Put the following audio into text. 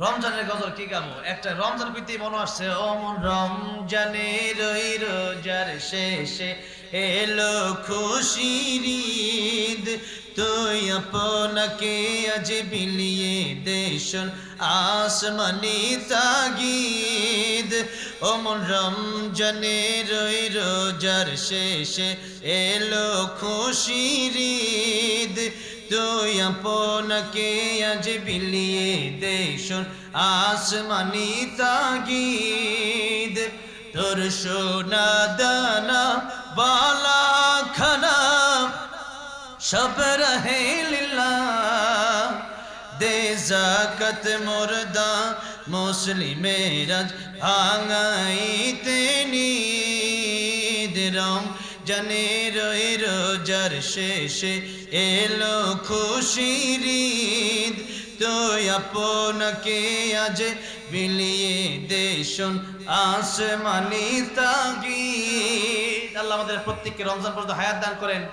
রমজানের গজল কি গাবো? একটা রমজান কইতে মনে আসছে, ও মন রমজানের ওই রোজার শেষে এলো খুশির ঈদ, তুই আপনাকে আজ বিলিয়ে দেশন আসমানি তাগিদ। ও মন রমজানের ওই রোজার শেষে এলো খুশির ঈদ, তুই আপনাকে আজ বিলিয়ে দেশন আসমানি তাগিদ। তোর সোনা দানা বালা খানা সব রহে লিল্লাহ, দে জাকাত মুর্দা মুসলিমের আজ ভাঙাইতে নিদ। রমজানের ওই রোজার শেষে এলো খুশির ঈদ, তুই আপনাকে আজ বিলিয়ে দেশন আসমানি তাগিদ। আল্লাহ আমাদের প্রত্যেককে রমজান পর্যন্ত হায়াত দান করেন।